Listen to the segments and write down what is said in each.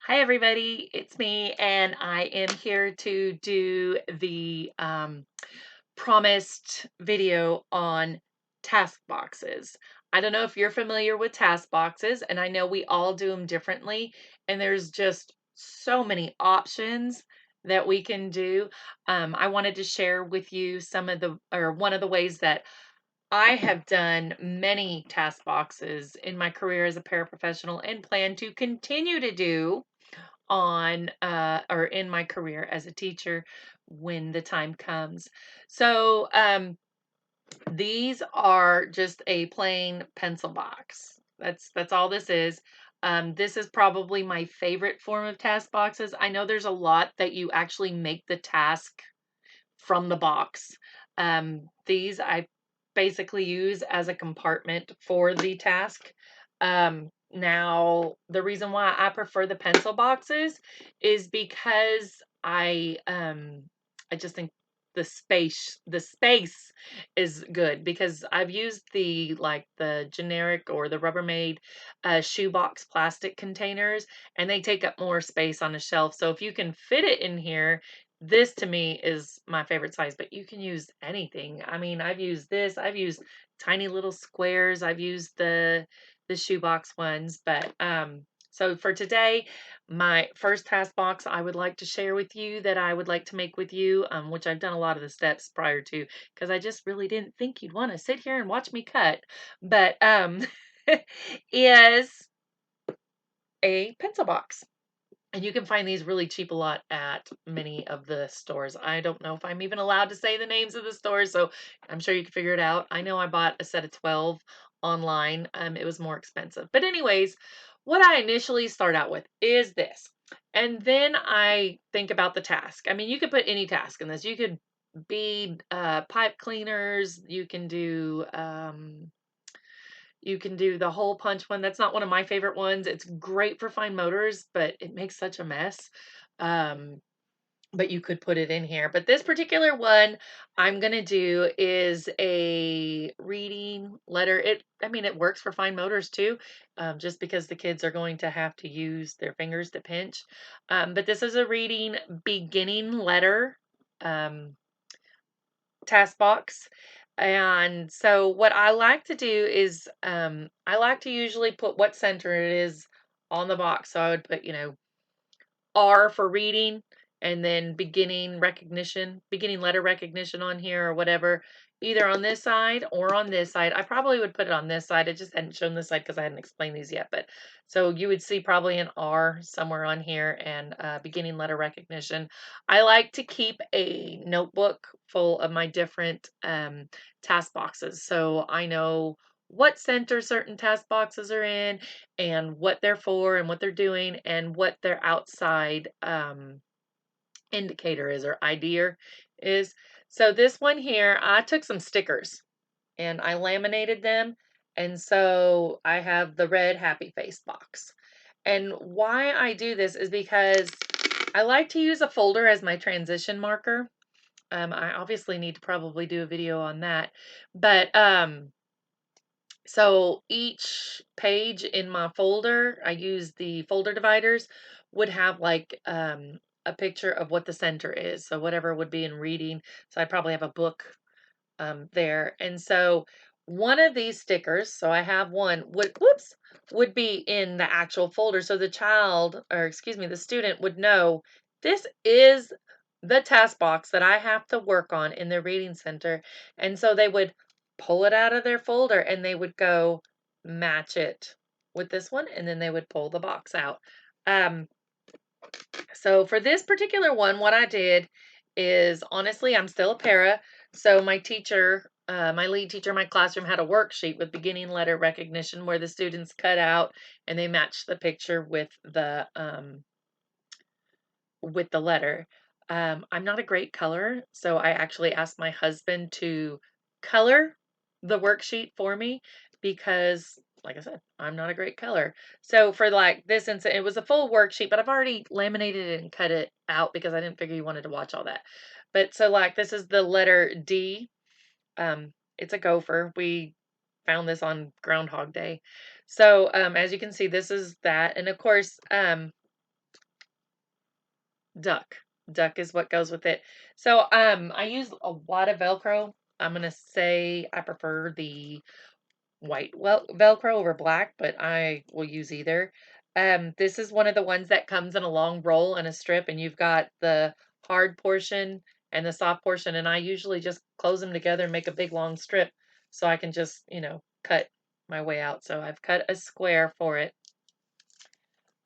Hi everybody, it's me and I am here to do the promised video on task boxes. I don't know if you're familiar with task boxes, and I know we all do them differently, and there's just so many options that we can do. I wanted to share with you one of the ways that I have done many task boxes in my career as a paraprofessional and plan to continue to do on or in my career as a teacher when the time comes. So these are just a plain pencil box. That's all this is. This is probably my favorite form of task boxes. I know there's a lot that you actually make the task from the box. These I basically use as a compartment for the task. Now, the reason why I prefer the pencil boxes is because I just think the space is good because I've used the generic or the Rubbermaid shoebox plastic containers, and they take up more space on the shelf. So if you can fit it in here, this to me is my favorite size, but you can use anything. I mean, I've used tiny little squares, I've used the shoebox ones, but so for today, my first task box I would like to share with you that I would like to make with you, which I've done a lot of the steps prior to because I just really didn't think you'd want to sit here and watch me cut, but is a pencil box. And you can find these really cheap a lot at many of the stores. I don't know if I'm even allowed to say the names of the stores, so I'm sure you can figure it out. I know I bought a set of 12 online. It was more expensive. But anyways, what I initially start out with is this. And then I think about the task. I mean, you could put any task in this. You could bead pipe cleaners. You can do the hole punch one. That's not one of my favorite ones. It's great for fine motors, but it makes such a mess. Um, but you could put it in here. But this particular one I'm going to do is a reading letter. I mean, it works for fine motors too, just because the kids are going to have to use their fingers to pinch. But this is a reading beginning letter um, task box. And so what I like to do is I like to usually put what center it is on the box. So I would put, R for reading, and then beginning letter recognition on here or whatever, either on this side or on this side. I probably would put it on this side. I just hadn't shown this side because I hadn't explained these yet. But so you would see probably an R somewhere on here and beginning letter recognition. I like to keep a notebook full of my different task boxes. So I know what center certain task boxes are in and what they're for and what they're doing and what their outside indicator is or idea is. So this one here, I took some stickers and I laminated them. And so I have the red happy face box. And why I do this is because I like to use a folder as my transition marker. I obviously need to probably do a video on that. But so each page in my folder, I use the folder dividers, would have like a picture of what the center is. So whatever would be in reading. So I'd probably have a book there. And so one of these stickers, so I have one, would be in the actual folder. So the child, or excuse me, the student would know this is the task box that I have to work on in the reading center. And so they would pull it out of their folder and they would go match it with this one, and then they would pull the box out. Um, so for this particular one, what I did is, honestly, I'm still a para. So my teacher, my lead teacher in my classroom had a worksheet with beginning letter recognition where the students cut out and they matched the picture with the letter. I'm not a great color, so I actually asked my husband to color the worksheet for me because, like I said, I'm not a great color. So for like this instance, it was a full worksheet, but I've already laminated it and cut it out because I didn't figure you wanted to watch all that. But so like this is the letter D. It's a gopher. We found this on Groundhog Day. So as you can see, this is that, and of course Duck. Duck is what goes with it. So I use a lot of Velcro. I'm gonna say I prefer the white Velcro over black, but I will use either. This is one of the ones that comes in a long roll and a strip, and you've got the hard portion and the soft portion, and I usually just close them together and make a big long strip so I can just, cut my way out. So I've cut a square for it.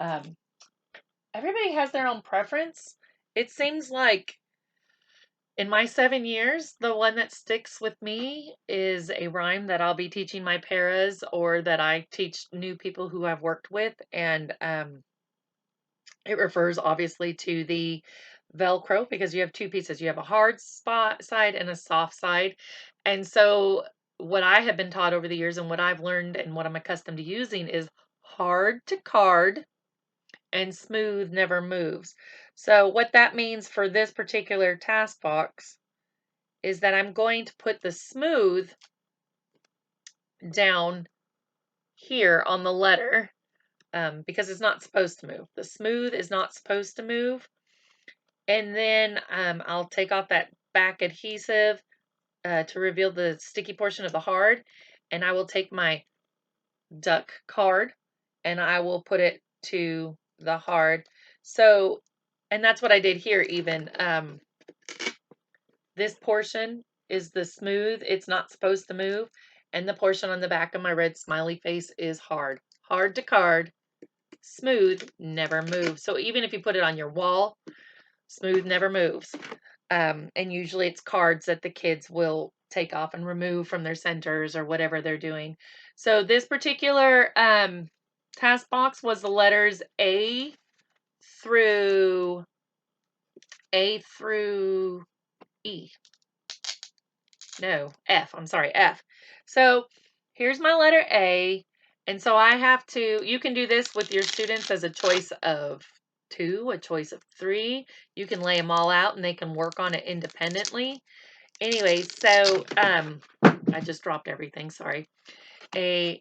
Um, Everybody has their own preference. It seems like in my 7 years, the one that sticks with me is a rhyme that I'll be teaching my paras or that I teach new people who I've worked with. And it refers obviously to the Velcro because you have two pieces. You have a hard spot side and a soft side. And so what I have been taught over the years and what I've learned and what I'm accustomed to using is hard to card and smooth never moves. So what that means for this particular task box is that I'm going to put the smooth down here on the letter because it's not supposed to move. The smooth is not supposed to move. And then I'll take off that back adhesive to reveal the sticky portion of the hard. And I will take my duck card and I will put it to the hard. So, and that's what I did here even. This portion is the smooth. It's not supposed to move. And the portion on the back of my red smiley face is hard. Hard to card. Smooth never moves. So even if you put it on your wall, smooth never moves. And usually it's cards that the kids will take off and remove from their centers or whatever they're doing. So this particular task box was the letters through A through E. No, F. I'm sorry, F. So here's my letter A. And so I have to, you can do this with your students as a choice of 2, a choice of 3. You can lay them all out and they can work on it independently. Anyway, so I just dropped everything, sorry. A.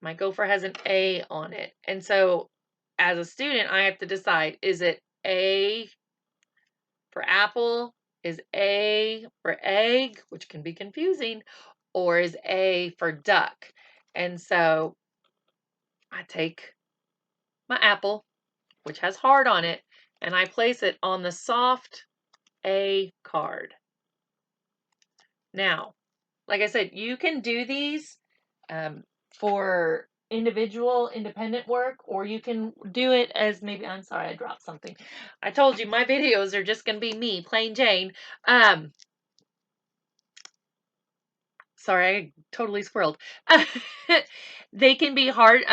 My gopher has an A on it. And so as a student, I have to decide, is it A for apple? Is A for egg, which can be confusing, or is A for duck? And so I take my apple, which has hard on it, and I place it on the soft A card. Now, like I said, you can do these for individual independent work, or you can do it as maybe, I'm sorry, I dropped something. I told you my videos are just going to be me, plain Jane. Sorry, I totally squirreled. They can be hard,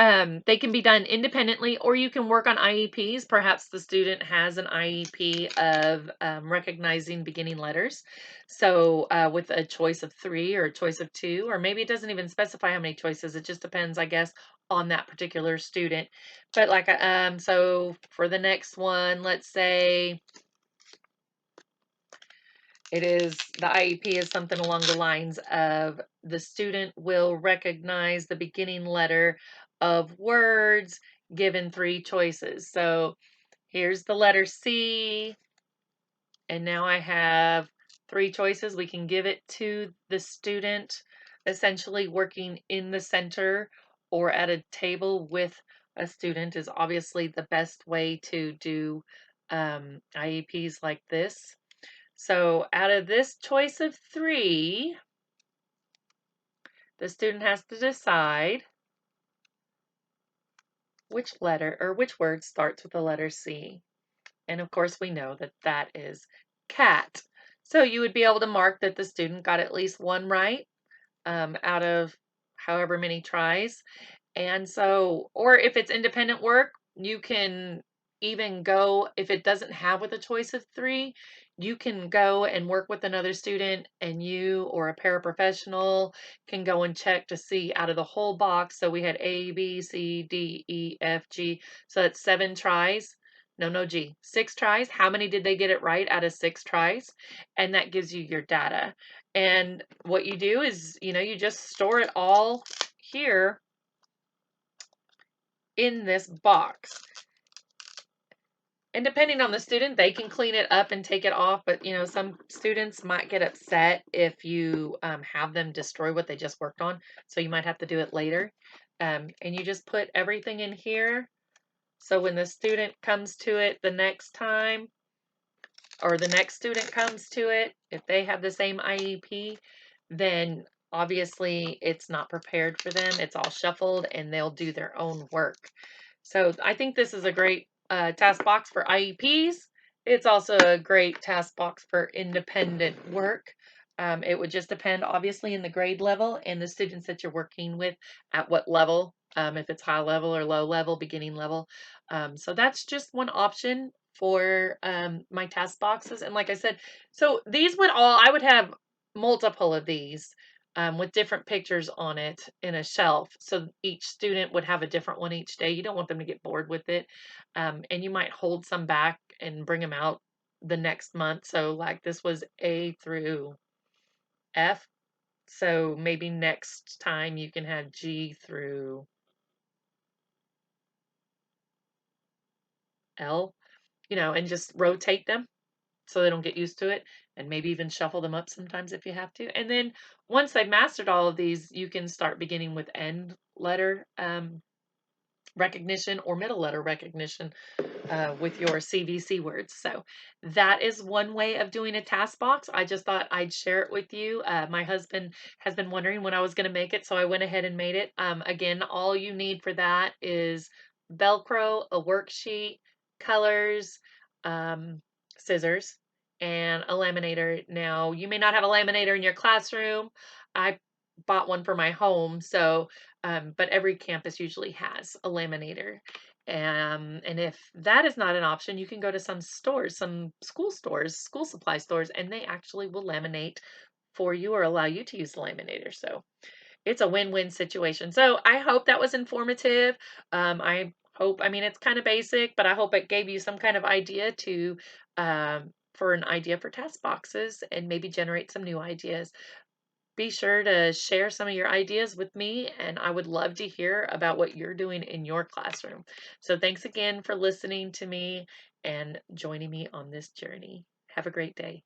they can be done independently, or you can work on IEPs. Perhaps the student has an IEP of recognizing beginning letters. So with a choice of 3 or a choice of 2, or maybe it doesn't even specify how many choices. It just depends, I guess, on that particular student. But like, so for the next one, let's say it is, the IEP is something along the lines of the student will recognize the beginning letter of words given 3 choices. So here's the letter C, and now I have 3 choices. We can give it to the student, essentially working in the center or at a table with a student is obviously the best way to do IEPs like this. So out of this choice of 3, the student has to decide which letter or which word starts with the letter C. And of course, we know that that is cat. So you would be able to mark that the student got at least 1 right out of however many tries. And so, or if it's independent work, you can even go, if it doesn't have with a choice of 3, you can go and work with another student, and you or a paraprofessional can go and check to see out of the whole box. So we had A, B, C, D, E, F, G. So that's 7 tries. No, G. 6 tries. How many did they get it right out of 6 tries? And that gives you your data. And what you do is, you just store it all here in this box. And depending on the student, they can clean it up and take it off, but, some students might get upset if you, have them destroy what they just worked on, so you might have to do it later. And you just put everything in here, so when the student comes to it the next time, or the next student comes to it, if they have the same IEP, then obviously it's not prepared for them. It's all shuffled and they'll do their own work. So I think this is a great task box for IEPs. It's also a great task box for independent work. It would just depend, obviously, in the grade level and the students that you're working with at what level, if it's high level or low level, beginning level. So that's just one option for my task boxes. And like I said, so these would all, I would have multiple of these with different pictures on it in a shelf. So each student would have a different one each day. You don't want them to get bored with it. And you might hold some back and bring them out the next month. So, like, this was A through F. So maybe next time you can have G through L, and just rotate them so they don't get used to it, and maybe even shuffle them up sometimes if you have to. And then once they've mastered all of these, you can start beginning with end letter recognition or middle letter recognition with your CVC words. So that is one way of doing a task box. I just thought I'd share it with you. My husband has been wondering when I was going to make it, so I went ahead and made it. Again, all you need for that is Velcro, a worksheet, colors, um, scissors, and a laminator. Now, you may not have a laminator in your classroom. I bought one for my home, so but every campus usually has a laminator. And if that is not an option, you can go to some stores, some school stores, school supply stores, and they actually will laminate for you or allow you to use the laminator. So it's a win-win situation. So I hope that was informative. I hope, I mean, it's kind of basic, but I hope it gave you some kind of idea for an idea for task boxes and maybe generate some new ideas. Be sure to share some of your ideas with me, and I would love to hear about what you're doing in your classroom. So, thanks again for listening to me and joining me on this journey. Have a great day.